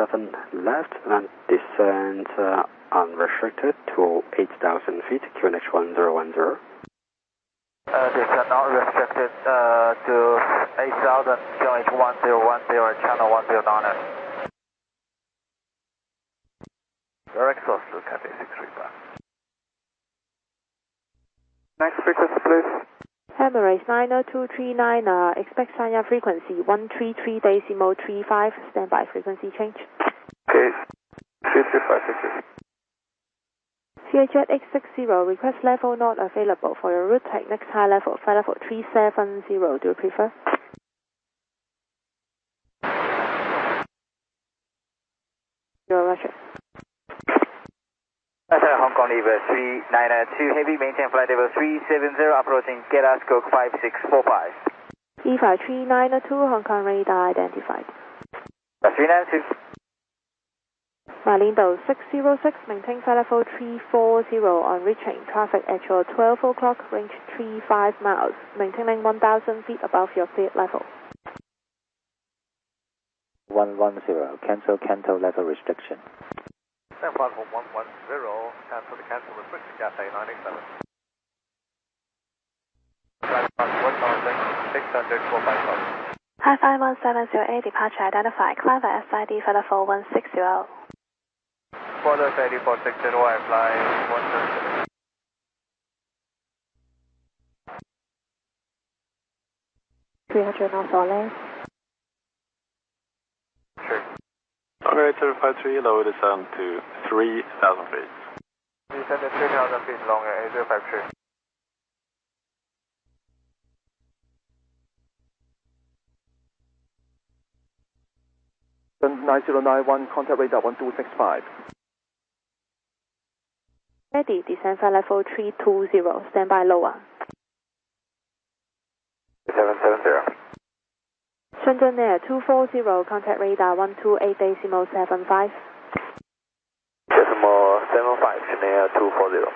7 left and descend unrestricted to 8,000 feet, QNH 1010. Descend not restricted to 8,000, QNH 1010, channel 109. Direct source to Cathay 635. Next frequency, please. Emirates 90239, expect Sanya frequency 133.35, standby frequency change. Okay, 335, CHZ 860, request level not available for your route type, next high level, flight level 370, do you prefer? Roger. Hong Kong level 392 heavy, maintain flight level 370, approaching Get Scope 5645. E53902, Hong Kong radar identified. 392. Malindo 606, maintain flight level 340 on reaching, traffic actual 12 o'clock, range 35 miles, maintaining 1,000 feet above your cleared level. 110, cancel level restriction. Stand by for 110, cancel restriction, Cathay 987. High 51708, departure identified, climb by SID for level 160. Further 3460, fly 130. knots or less. Sure. Okay, 053, low descent to 3,000 feet. Descend to 3,000 feet long, 8053. Then 9091, contact radar 1265. Ready, descend flight level 320, standby lower. 770. Shenzhen Air 240, contact radar 128.75. Decimal 75, Shenzhen Air 240.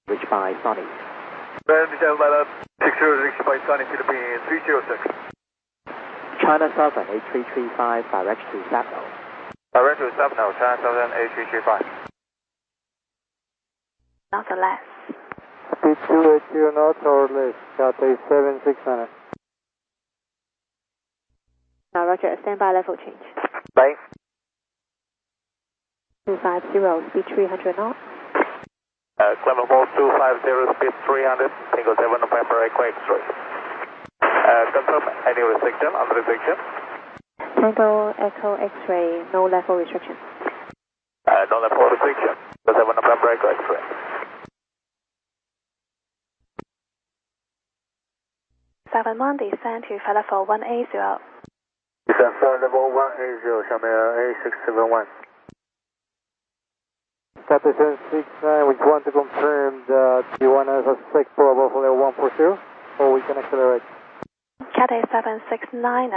Reach by Sunny. Descend by 606 by Sunny, Philippines 306. China Southern 8335, direct to Sapno. Direct to Sapno, China Southern 8335. Not or less. Speed 280 knots or less, Cathay 7600. Now Roger, standby level change. Bye. 250, speed 300 knots. Climb above 250, speed 300, single 7 November, Echo X-ray. Confirm any restriction, under restriction? Tango Echo X-ray, no level restriction. No level restriction, 7 November, Echo X-ray. Seven one, descend to flight level 180. Descend flight level 180, Xiamen A671. Cathay 769, we want to confirm that you want to suspect probable for level 140, or we can accelerate. Cathay 769,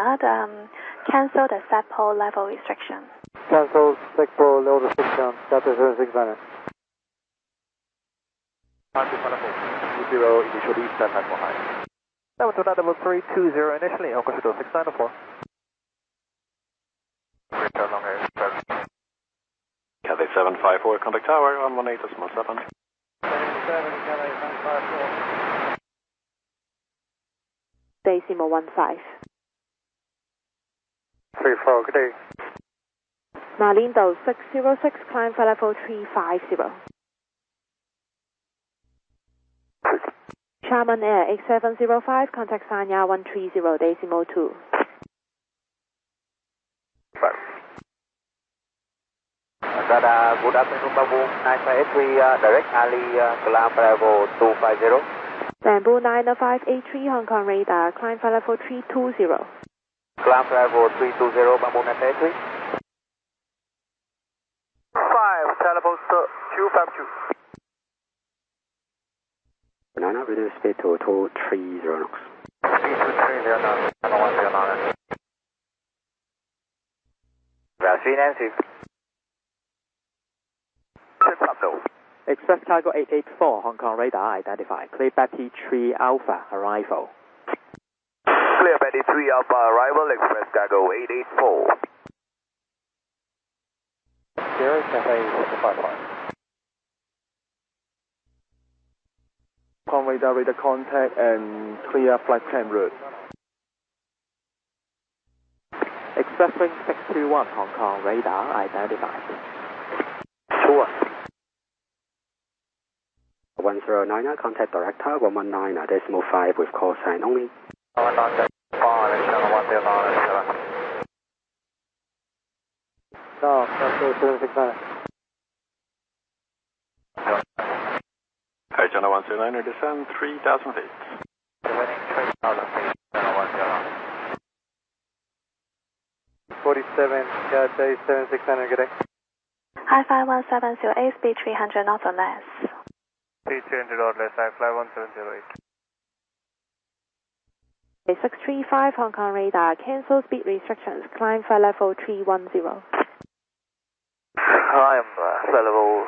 cancel the SAPO level restriction. Cancel SECPRO level restriction, Cathay 769. Initially set at behind. Level 320 initially, Oka 694. Return long air, Cathay 754, contact tower, 118.7. 77, Cathay 754. Decimal 15. 34, good day. Malindo 606, climb flight level 350. Charman Air 8705, contact Sanya 130.2. Good afternoon, Babu. 953, direct Ali, climb level 250. Bamboo 90583, Hong Kong radar, climb flight level 320. Climb level 320, Bamboo 953. 5, telephone 252. Banana, reduce speed to 230 knots. Speed 230 knots, 109. Rashid Nancy. Express cargo 884, Hong Kong radar identified. Clear Betty 3 Alpha, arrival. Clear Betty 3 Alpha, arrival, Express cargo 884. Sierra, Cafe 755. Radar contact and clear flight plan route. Expresswing 621 Hong Kong radar identified. 109, contact director 119.5 with call sign only. 119.5, No, Cafe 769. Hi, Channel 109, descend 3,000 feet. winning 3,000 feet, Channel 109. 47, Cafe 769, good day. Hi, 5170, speed 300 knots or less. Speed 300 or less, I fly 1708. 635 Hong Kong radar, cancel speed restrictions, climb flight level 310. I'm flight level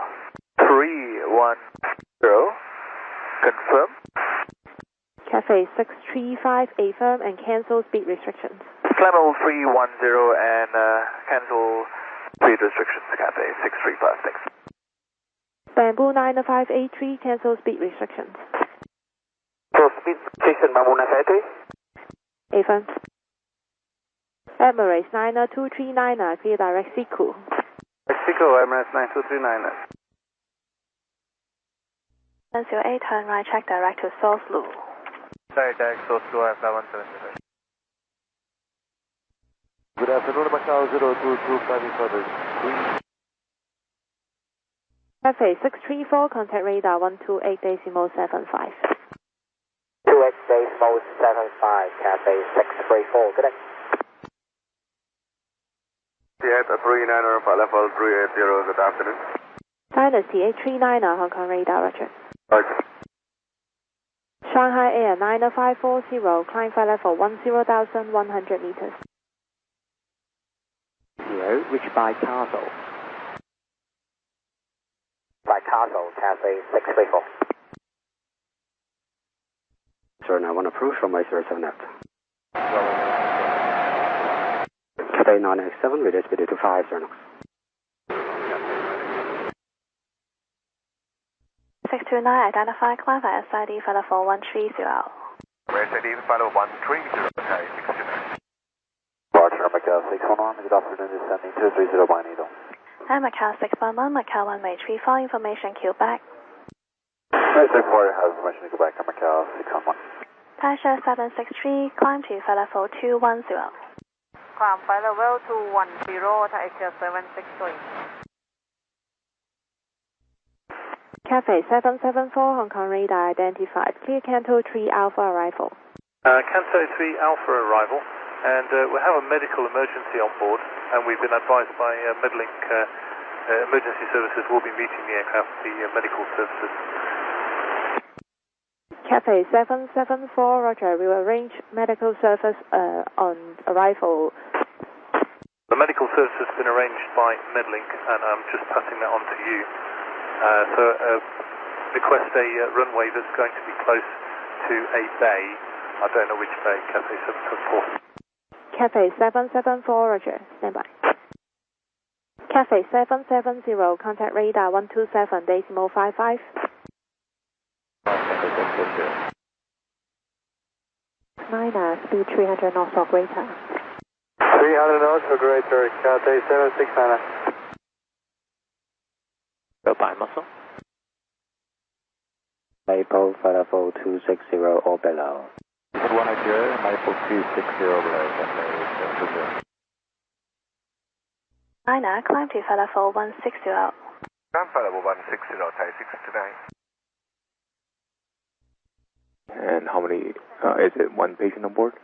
310, confirm. Cafe 635 affirm and cancel speed restrictions. Climb level 310 and cancel speed restrictions, Cafe 635, thanks. Bamboo 90583, cancel speed restrictions. So speed restriction, Bamboo 90583. Affirm. Emirates 92399, clear direct Siku. Mexico, Emirates 9239. 108, turn right, check direct to South Lu. Sorry, direct source to I fly 1708. Good afternoon, Macau 0225 Cafe 634, contact radar 128.75. 2x.75, Cafe 634, good day. Sierra 39er, flight level 380, good afternoon. Dynasty 839, Hong Kong radar, roger. Roger. Shanghai Air 90540, climb flight level 10,100 meters. 0, reach by Castle. By Castle, Cafe 634. 091 approach, runway 07 left. Cafe 987, radio speed 250 knots. 629, identify, climb by SID flight level 130. SID flight level 130, Cafe 629. Roger, Macau 611, good afternoon, descending 230 by Needle. Hi, Macau 611, Macau 183, fall information, queue back. 964 has permission to go back to Macau 611. Tasha 763, climb to flight level 210. Climb flight level 210, Tasha 763. Cafe 774, Hong Kong radar identified, clear Canto 3 Alpha arrival. Canto 3 Alpha arrival, and we have a medical emergency on board, and we've been advised by Medlink emergency services will be meeting the aircraft, the medical services. Cafe 774, roger, we will arrange medical service on arrival. The medical service has been arranged by Medlink, and I'm just passing that on to you. So request a runway that's going to be close to a bay. I don't know which bay, Cafe 774. Cafe 774, roger, stand by. Cafe 770, contact radar 127.55. Niner, speed 300 knots or greater. 300 knots or greater, Cafe 769. Go by muscle. Maple flight level 260 or below. 180, Maple 260 below, Niner, climb to flight level 160. Climb flight level 160, Thai 629. And how many, is it one patient on board?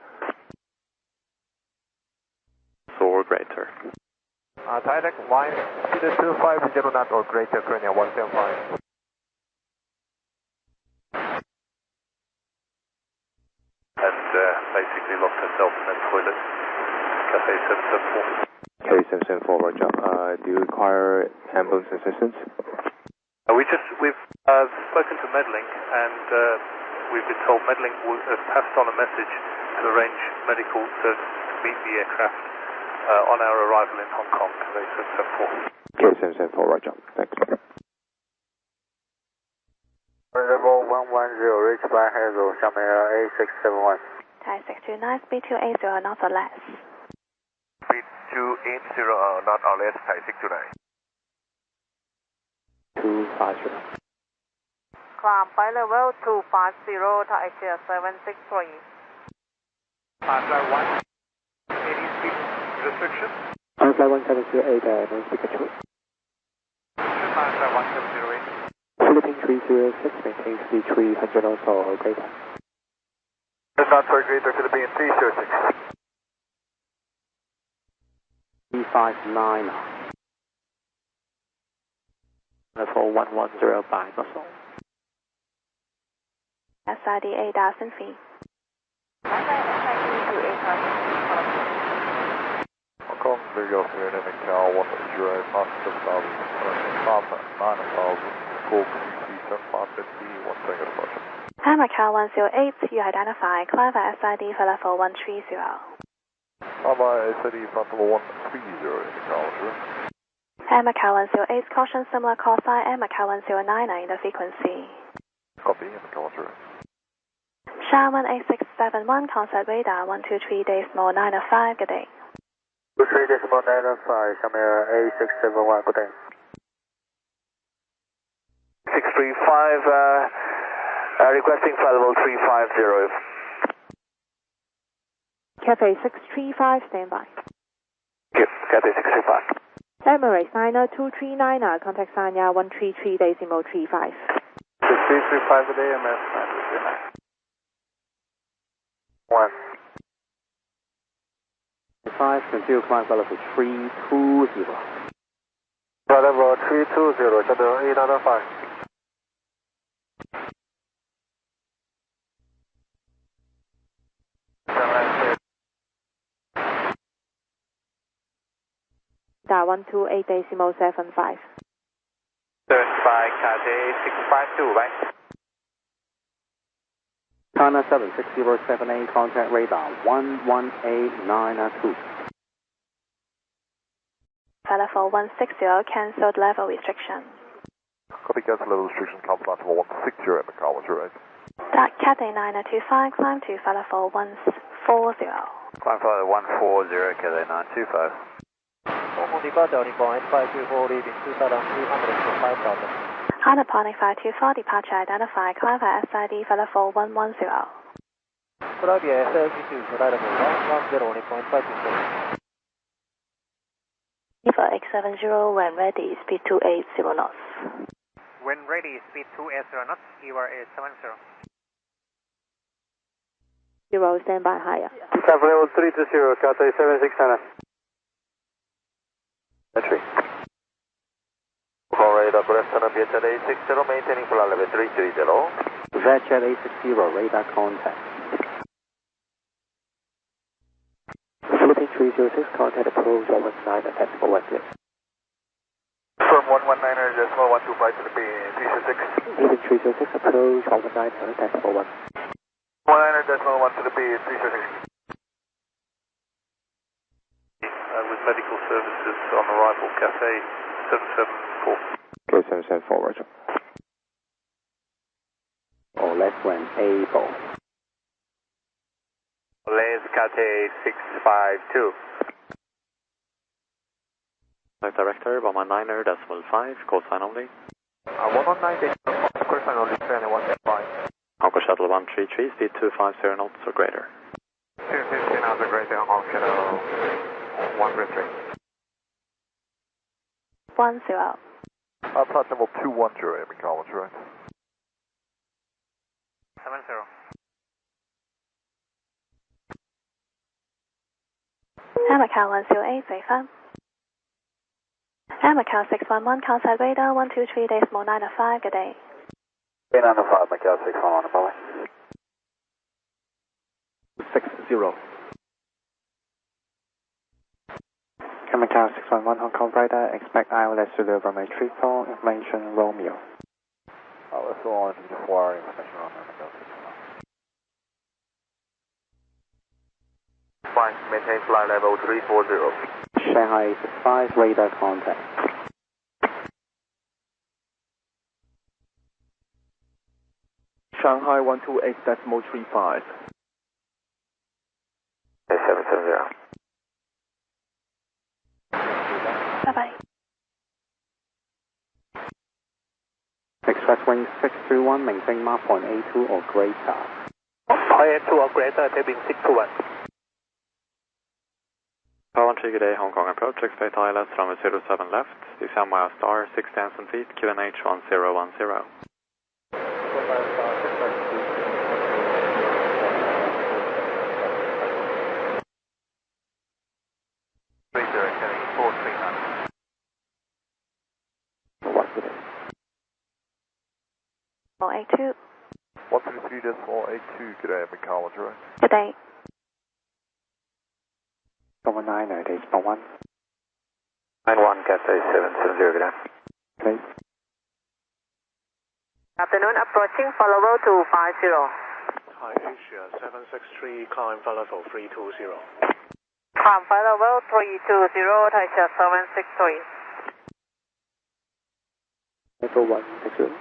Or greater. Thai deck line, either 25 knot or greater, Korea 175. And basically locked herself in a toilet. Cafe 774. K774, roger. Do you require ambulance assistance? We've spoken to Medlink, and we've been told Medlink has passed on a message to arrange medical services to meet the aircraft on our arrival in Hong Kong, Cathay 774. Okay, 774, roger. Thanks. Level 110, reach by Hazel, Shamir A671. Thai 629, speed 280, not or less. Speed 280, not or less, Thai 629. 250. Climb flight level 250 to Asia 763. Flight 1, any speed restriction? On flight 1708, no speaker 2. Flight 1708. Philippine 306, maintain speed 300 knots or greater. Not for greater Philippine 306. 359. Level 110 by muscle. SID 8,000 feet. Hong Kong, Big Alpha Unit, Macau 180, past 7,000, 9,000, full QC 7550, 1 second departure. Air Macau 108, you identify, climb by SID for level 130. Bye-bye, SID front level 130 in Macau, sir. Air Macau 108, caution similar call sign, Air Macau 1099, the frequency. Copy, in Macau, sir. Sharman 8671, contact radar 123 decimal 905, good day. 23 decimal 905, Shamir A671, good day. 635, requesting flight level 350. Cathay 635, standby. Yep, Cathay 635. Emirates 90239, contact Sanya 133 decimal 35. 6335, good day, MS 939. 1. 5, continue climb level 320. Flight level 320, Shuttle 805. Star 128 decimal 75. Turn by Cathay 652, right? China 76078, contact radar 11892. For level 160, cancelled level restriction. Copy, cancel level restriction, council level 160 at Macau, was right? Cathay 925, climb to for level 140. Climb flight 140, Cathay 925. Normal departure, Nippon 8524, leaving 2,300 to 5,000. On departing 524, departure identified, climb by SID for level 110. Columbia SLC2, flight level 110, Nippon 524. For X70, when ready, speed 280 knots. When ready, speed 280 knots, ERA 70. 0, standby higher. Climb level 320, Cathay 769. Entry. Hong radar, good afternoon, Vietjet A60, maintaining flight level 330. Vietjet A60, radar contact. Philippine 306, contact approach 119 at decimal 1 clear. From 119er, decimal 125 to the B306. Philippine 306, approach 119 at decimal 1. 119er, decimal 1 to the B306. With medical services on arrival, Cathay 774. Okay, 774, roger. Or less when able. Lens Cathay 652. Flight director, 119er, decimal 5, call sign only. 119, call sign only, 21.5. Hong Shuttle 133, speed 250 knots or greater. 250 knots or greater, Hong Shuttle 133. 10. Flight level 210, Amy Collins, right? 70. Air Macau 108, safer. Air Macau 611, contact radar 123 decimal 905, good day. 895, Macau 611, bye. 60. Macau 611, Hong Kong radar, expect ILS to deliver my triple information Romeo. Let's go on to the wire information on Macau 611. Fine. Maintain flight level 340. Shanghai 65 radar contact. Shanghai 128.35. 770. Bye bye. Express wing 621, maintain mark point A2 or greater. A2 or greater, taking 621. Power 1 good day, Hong Kong approach, expect ILS runway 07 left, descend mile star, 6,000 feet, QNH 1010. For A2. 123.82, good day, Macau 10. Good day. 119, days for 1. 91, Cathay 770, good day. Okay. Afternoon, approaching, follow road 250. Hi, Asia 763, climb flight level 320. Climb flight level 320, Asia 763. Level 160.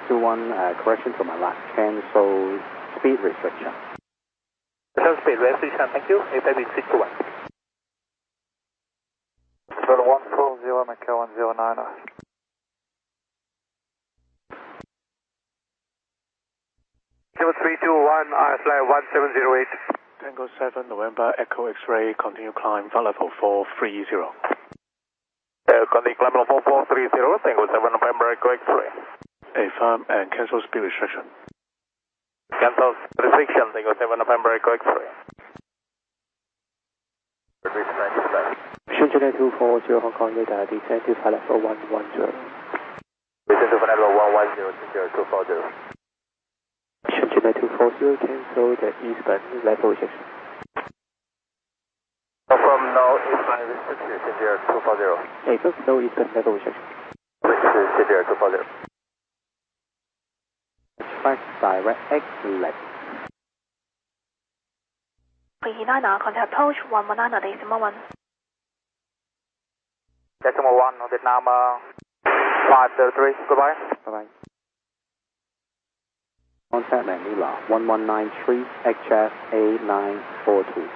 621, correction to my last cancel speed restriction. Cancel speed restriction, thank you. Taking 621. 140, Macau 109. 321, flight 1708. Tango 7, November, Echo X-ray, continue climb flight level 430. Continue climb level 430, Tango 7, November, Echo X-ray. Affirm and cancel speed restriction. Cancel restriction, Tango 7, November, Echo X-ray. Shenzhen 240, Hong Kong radar, descend to flight level 110. Descend to flight level 110, 240. Shenzhen 240, cancel the eastbound level restriction. From now, eastbound restriction, Shenzhen 240. Affirm, no eastbound level restriction. Shenzhen 240. 5 direct exit. 329, contact approach 119, decimal 1. Decimal 1, Vietnam 533, goodbye. Bye-bye. Contact Manila 1193, HF A942.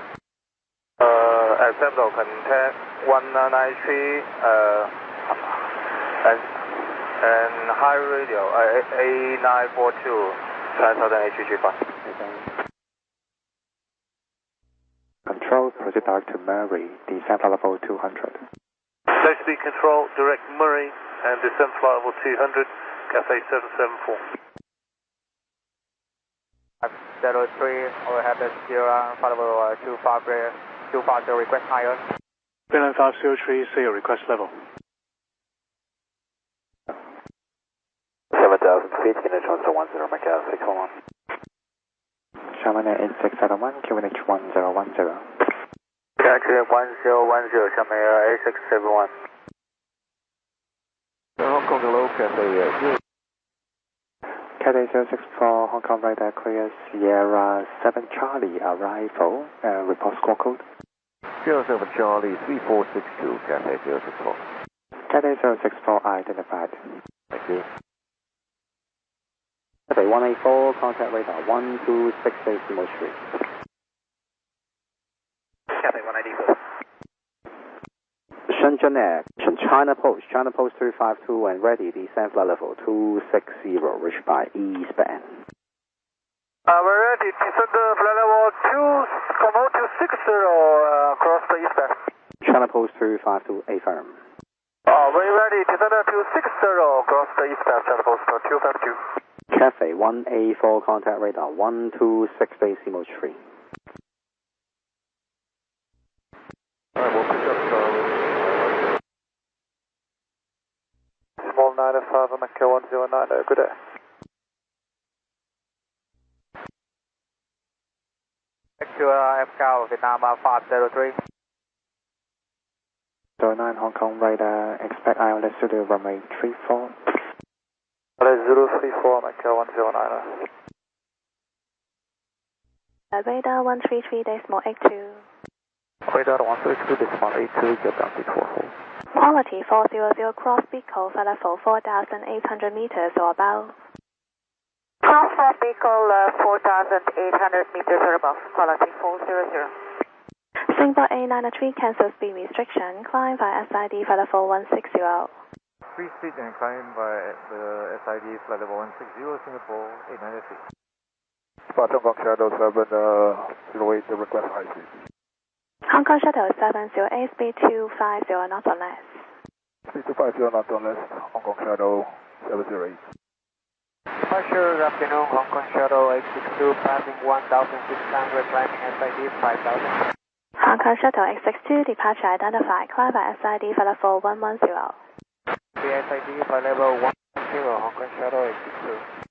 Assemble, contact 193, and high radio, A942, Southern HG5. Control, proceed direct to Murray, descend flight level 200. Low speed control, direct Murray, and descend flight level 200, Cathay 774. 503, overhead zero, flight level 250, request higher. Finland 503, see your request level. 7,000 feet, QNH 1010, Macau 611. Shanghai 8671, QNH 1010. Taxi 1010, Shanghai 8671. Hong Kong hello, Cathay Cathay 064, Hong Kong radar clear Sierra 7 Charlie arrival, report score code. 07 Charlie 3462, Cathay 064. Cathay 064 identified. Thank you. Cathay 184, contact radar 1268 Simo Street. Cathay 184. Shenzhen Air, China Post 352 and ready, descend flight level 260, reached by eastbound. We're ready, descend flight level 260, cross the eastbound. China Post 352, affirm. We're ready, descend 260, cross the eastbound, China Post 252. Cathay 184, contact radar 1268 Simo Street. Alright, we'll pick up Small 95, Macau 109, good day. Back to FCAL, Vietnam 503. 09 Hong Kong radar, expect ILS to the runway 34. ILS 034, Macau 109. Radar 133.82. Radar 133.82, get down to 44. Quality 400, cross vehicle for level 4,800 meters or above. Cross vehicle 4,800 meters or above, quality 400. Singapore A903 cancel speed restriction, climb by SID for level 160. Free speed and climb by the SID flight level 160, Singapore 893. Spartan Hong Kong Shadow 708, the request high speed. Hong Kong Shuttle 708, speed 250, not or less. Speed 250, not or less, Hong Kong Shadow 708. Departure, good afternoon, Hong Kong Shuttle 862, passing 1,600, climbing SID 5,000. Hong Kong Shuttle 862, departure identified, climb by SID for level 110. The SID flight level 110, Hong Kong Shuttle 862.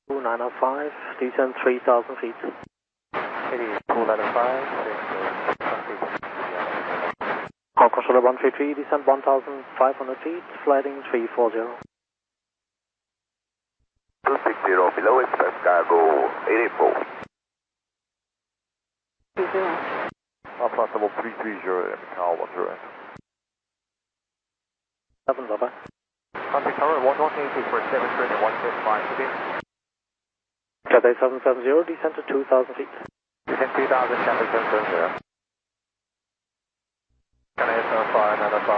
2905, descend 3,000 feet. It is 295, Hong Kong Shuttle 133, descend 1,500 feet, flighting 340. 260 below, express cargo 884. Flight level 330 and Macau 10. 7 over. Contact tower 118 for 700 and 175 today. Cathay 770, descend to 2,000 feet. Descend 2,000, Cathay 770. Can I hit 595?